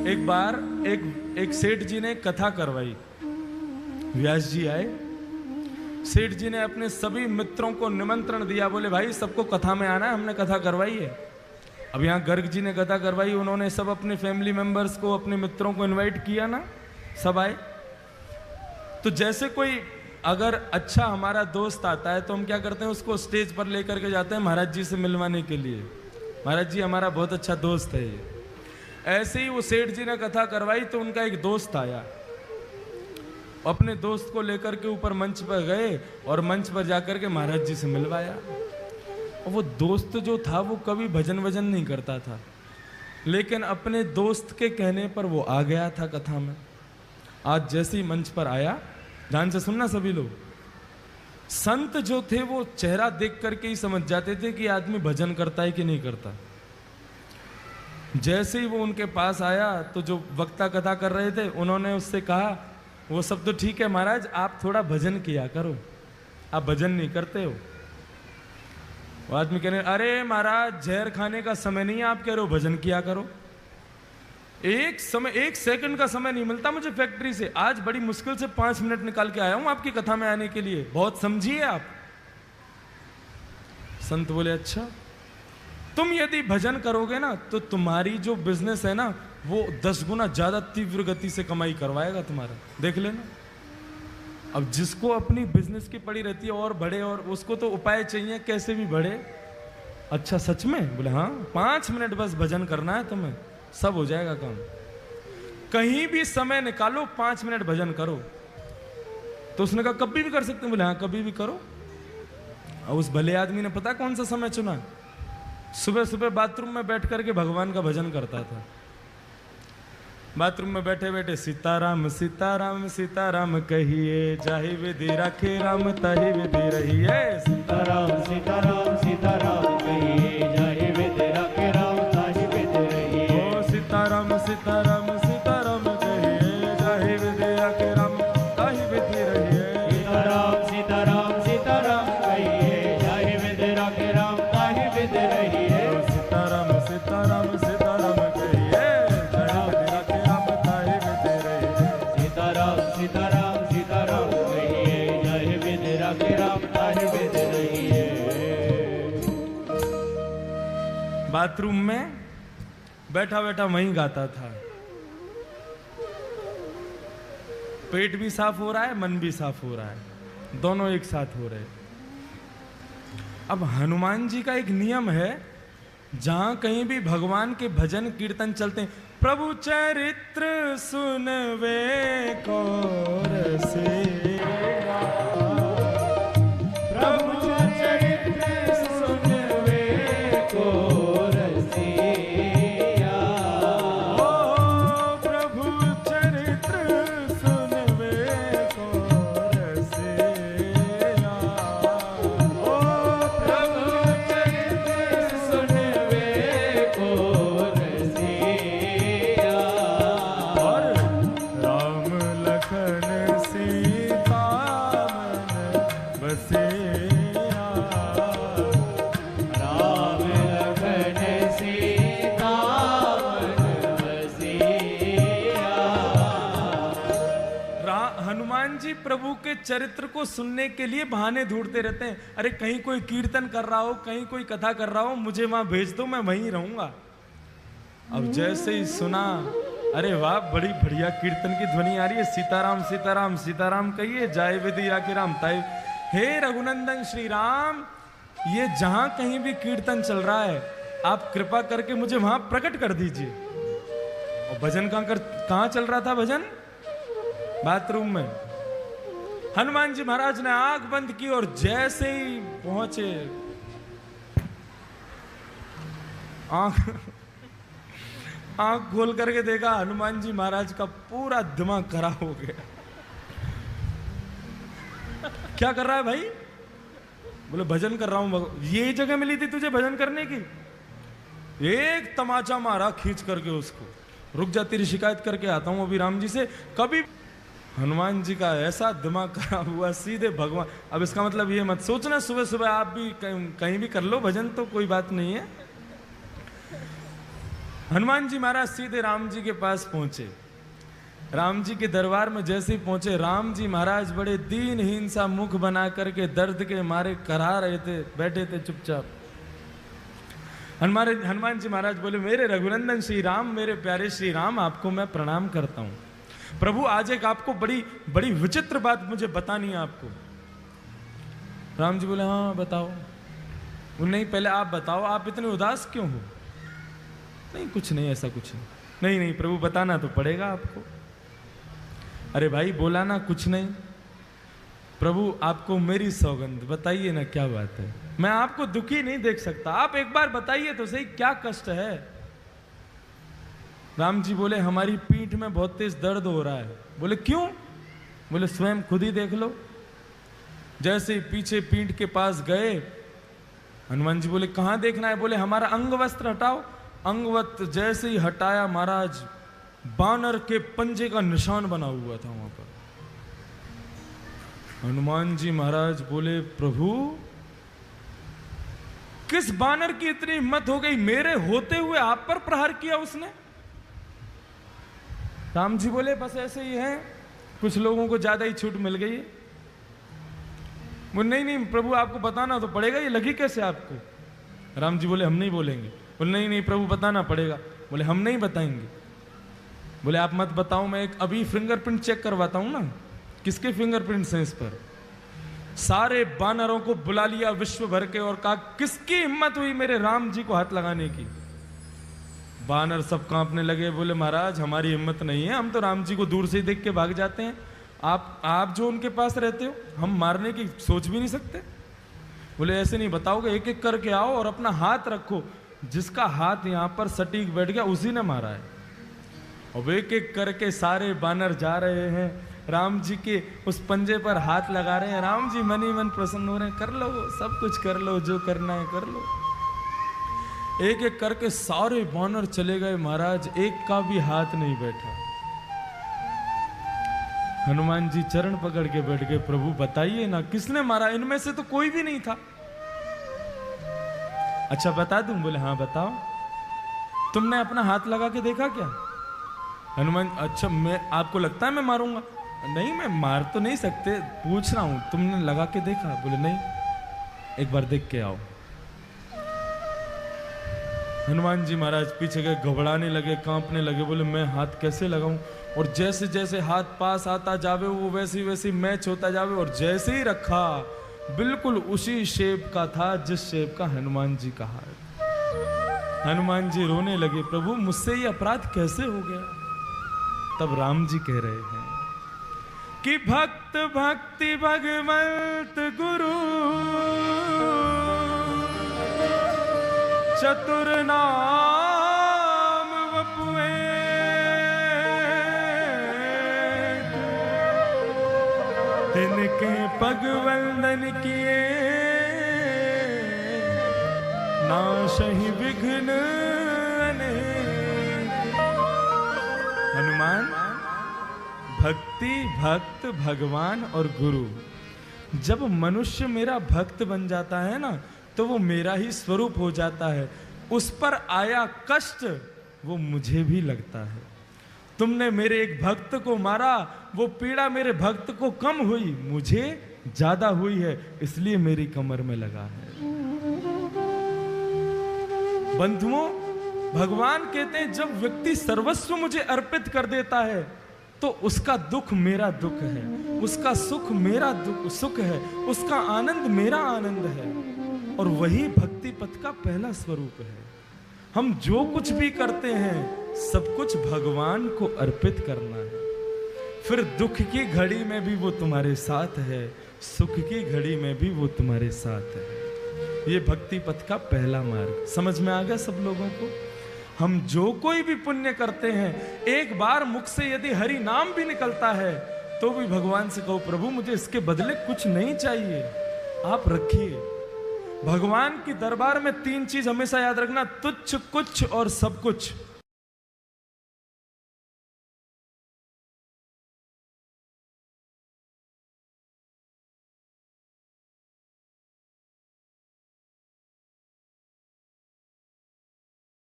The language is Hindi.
एक बार एक सेठ जी ने कथा करवाई। व्यास जी आए, सेठ जी ने अपने सभी मित्रों को निमंत्रण दिया, बोले भाई सबको कथा में आना है, हमने कथा करवाई है। अब यहाँ गर्ग जी ने कथा करवाई, उन्होंने सब अपने फैमिली मेंबर्स को, अपने मित्रों को इनवाइट किया ना, सब आए। तो जैसे कोई अगर अच्छा हमारा दोस्त आता है तो हम क्या करते हैं, उसको स्टेज पर लेकर के जाते हैं महाराज जी से मिलवाने के लिए, महाराज जी हमारा बहुत अच्छा दोस्त है ये। ऐसे ही वो सेठ जी ने कथा करवाई तो उनका एक दोस्त आया, अपने दोस्त को लेकर के ऊपर मंच पर गए और मंच पर जाकर के महाराज जी से मिलवाया। और वो दोस्त जो था वो कभी भजन वजन नहीं करता था, लेकिन अपने दोस्त के कहने पर वो आ गया था कथा में। आज जैसे ही मंच पर आया, ध्यान से सुनना सभी लोग, संत जो थे वो चेहरा देख करके ही समझ जाते थे कि आदमी भजन करता है कि नहीं करता। जैसे ही वो उनके पास आया तो जो वक्ता कथा कर रहे थे उन्होंने उससे कहा, वो सब तो ठीक है महाराज, आप थोड़ा भजन किया करो, आप भजन नहीं करते हो। वो आदमी कहने, अरे महाराज जहर खाने का समय नहीं है, आप कह रहे हो भजन किया करो। एक सेकंड का समय नहीं मिलता मुझे फैक्ट्री से, आज बड़ी मुश्किल से 5 मिनट निकाल के आया हूं आपकी कथा में आने के लिए, बहुत समझिए आप। संत बोले, अच्छा तुम यदि भजन करोगे ना तो तुम्हारी जो बिजनेस है ना वो 10 गुना ज्यादा तीव्र गति से कमाई करवाएगा तुम्हारा, देख लेना। अब जिसको अपनी बिजनेस की पड़ी रहती है और बढ़े, और उसको तो उपाय चाहिए कैसे भी बढ़े। अच्छा सच में? बोले हाँ, 5 मिनट बस भजन करना है तुम्हें, सब हो जाएगा काम। कहीं भी समय निकालो, 5 मिनट भजन करो। तो उसने कहा कभी भी कर सकते हैं? बोले हाँ कभी भी करो। और उस भले आदमी ने पता कौन सा समय चुना? सुबह सुबह बाथरूम में बैठ करके भगवान का भजन करता था। बाथरूम में बैठे बैठे सीताराम सीताराम सीताराम कहिए, जाहि विधि राखे राम ताहि विधि रहिए। सीताराम सीताराम सीताराम कहिए, जाहि विधि राखे राम ताहि विधि रहिए। ओ सीताराम सीताराम सीताराम कहिए, जाहि विधि राखे राम ताहि विधि रहिए। सीताराम सीताराम सीताराम कहिए, जाहि विधि राखे राम ताहि विधि रहिए। सीताराम सीताराम सीताराम कहिए, जाहि विधि राखे राम ताहि विधि रहिए। सीताराम सीताराम सीताराम कहिए, जाहि विधि राखे राम ताहि विधि रहिए। बाथरूम में बैठा बैठा वहीं गाता था। पेट भी साफ हो रहा है, मन भी साफ हो रहा है, दोनों एक साथ हो रहे। अब हनुमान जी का एक नियम है, जहां कहीं भी भगवान के भजन कीर्तन चलते हैं, प्रभु चरित्र सुनवे को रसिया, प्रभु चरित्र सुनवे को रसिया। ओ प्रभु चरित्र सुनवे को रसिया। ओ प्रभु चरित्र सुनवे को रसिया। और राम लखन सीता मन बसिया। राम लखन सीता मन बसिया। हनुमान जी प्रभु के चरित्र को सुनने के लिए बहाने ढूंढते रहते हैं। अरे कहीं कोई कीर्तन कर रहा हो, कहीं कोई कथा कर रहा हो, मुझे वहां भेज दो, मैं वहीं रहूंगा। अब जैसे ही सुना, अरे वाह बड़ी बढ़िया कीर्तन की ध्वनि आ रही है, सीताराम सीताराम सीताराम कहिए, जाय विधि राखे राम ताहि। हे रघुनंदन श्री राम, ये जहां कहीं भी कीर्तन चल रहा है, आप कृपा करके मुझे वहां प्रकट कर दीजिए। और भजन कहां चल रहा था? भजन बाथरूम में। हनुमान जी महाराज ने आंख बंद की और जैसे ही पहुंचे, आंख खोल करके देखा, हनुमान जी महाराज का पूरा दिमाग खराब हो गया। क्या कर रहा है भाई? बोले भजन कर रहा हूं। ये जगह मिली थी तुझे भजन करने की? एक तमाचा मारा खींच करके उसको, रुक जा तेरी शिकायत करके आता हूं अभी राम जी से। कभी हनुमान जी का ऐसा दिमाग खराब हुआ, सीधे भगवान। अब इसका मतलब ये मत सोचना सुबह सुबह आप भी कहीं भी कर लो भजन, तो कोई बात नहीं है। हनुमान जी महाराज सीधे राम जी के पास पहुंचे। राम जी के दरबार में जैसे ही पहुंचे, राम जी महाराज बड़े दीनहीन सा मुख बना करके दर्द के मारे करा रहे थे, बैठे थे चुपचाप। हनुमान जी महाराज बोले, मेरे रघुनंदन श्री राम, मेरे प्यारे श्री राम, आपको मैं प्रणाम करता हूं। प्रभु आज एक आपको बड़ी बड़ी विचित्र बात मुझे बतानी है आपको। राम जी बोले, हाँ बताओ। नहीं पहले आप बताओ, आप इतने उदास क्यों हो? नहीं कुछ नहीं, ऐसा कुछ नहीं। नहीं नहीं प्रभु बताना तो पड़ेगा आपको। अरे भाई बोला ना कुछ नहीं। प्रभु आपको मेरी सौगंध, बताइए ना क्या बात है। मैं आपको दुखी नहीं देख सकता, आप एक बार बताइए तो सही क्या कष्ट है। राम जी बोले, हमारी पीठ में बहुत तेज दर्द हो रहा है। बोले क्यों? बोले स्वयं खुद ही देख लो। जैसे ही पीछे पीठ के पास गए, हनुमान जी बोले कहां देखना है? बोले हमारा अंग वस्त्र हटाओ। अंगवत जैसे ही हटाया महाराज, बानर के पंजे का निशान बना हुआ था वहां पर। हनुमान जी महाराज बोले, प्रभु किस बानर की इतनी हिम्मत हो गई, मेरे होते हुए आप पर प्रहार किया उसने? राम जी बोले, बस ऐसे ही है, कुछ लोगों को ज्यादा ही छूट मिल गई है। बोले नहीं नहीं प्रभु आपको बताना तो पड़ेगा, ये लगी कैसे आपको? राम जी बोले, हम नहीं बोलेंगे। बोले नहीं नहीं प्रभु बताना पड़ेगा। बोले हम नहीं बताएंगे। बोले आप मत बताओ, मैं एक अभी फिंगरप्रिंट चेक करवाता हूं ना। किसके फिंगरप्रिंट्स हैं इस पर? सारे बानरों को बुला लिया विश्व भर के और कहा, किसकी हिम्मत हुई मेरे राम जी को हाथ लगाने की? बानर सब कांपने लगे। बोले महाराज हमारी हिम्मत नहीं है, हम तो राम जी को दूर से ही देख के भाग जाते हैं। आप जो उनके पास रहते हो, हम मारने की सोच भी नहीं सकते। बोले ऐसे नहीं बताओगे, एक एक करके आओ और अपना हाथ रखो। जिसका हाथ यहां पर सटीक बैठ गया उसी ने मारा है। अब एक एक करके सारे बानर जा रहे हैं, राम जी के उस पंजे पर हाथ लगा रहे हैं। राम जी मन ही मन प्रसन्न हो रहे हैं, कर लो सब कुछ कर लो, जो करना है कर लो। एक एक करके सारे बानर चले गए महाराज, एक का भी हाथ नहीं बैठा। हनुमान जी चरण पकड़ के बैठ गए, प्रभु बताइए ना किसने मारा? इनमें से तो कोई भी नहीं था। अच्छा बता दूं? बोले हाँ बताओ। तुमने अपना हाथ लगा के देखा क्या? हनुमान, अच्छा मैं, आपको लगता है मैं मारूंगा? नहीं मैं मार तो नहीं सकते, पूछ रहा हूं तुमने लगा के देखा? बोले नहीं, एक बार देख के आओ। हनुमान जी महाराज पीछे गए, घबराने लगे, कांपने लगे। बोले मैं हाथ कैसे लगाऊं? और जैसे जैसे हाथ पास आता जावे वो वैसे वैसे मैच होता जावे, और जैसे ही रखा बिल्कुल उसी शेप का था जिस शेप का हनुमान जी का हाथ। हनुमान जी रोने लगे, प्रभु मुझसे ये अपराध कैसे हो गया? तब राम जी कह रहे हैं कि भक्त भक्ति भगवंत गुरु चतुर नाम वपुए, तिनके पग वंदन किए, नाशहि विघ्न अनेक। हनुमान, भक्ति, भक्त, भगवान और गुरु, जब मनुष्य मेरा भक्त बन जाता है ना, तो वो मेरा ही स्वरूप हो जाता है। उस पर आया कष्ट वो मुझे भी लगता है। तुमने मेरे एक भक्त को मारा, वो पीड़ा मेरे भक्त को कम हुई, मुझे ज्यादा हुई है, इसलिए मेरी कमर में लगा है। बंधुओं, भगवान कहते हैं जब व्यक्ति सर्वस्व मुझे अर्पित कर देता है तो उसका दुख मेरा दुख है, उसका सुख मेरा सुख है, उसका आनंद मेरा आनंद है। और वही भक्ति पथ का पहला स्वरूप है। हम जो कुछ भी करते हैं सब कुछ भगवान को अर्पित करना है। फिर दुख की घड़ी में भी वो तुम्हारे साथ है, सुख की घड़ी में भी वो तुम्हारे साथ है। ये भक्ति पथ का पहला मार्ग समझ में आ गया सब लोगों को? हम जो कोई भी पुण्य करते हैं, एक बार मुख से यदि हरि नाम भी निकलता है तो भी भगवान से कहो, प्रभु मुझे इसके बदले कुछ नहीं चाहिए, आप रखिए। भगवान की दरबार में तीन चीज हमेशा याद रखना, तुच्छ, कुछ और सब कुछ।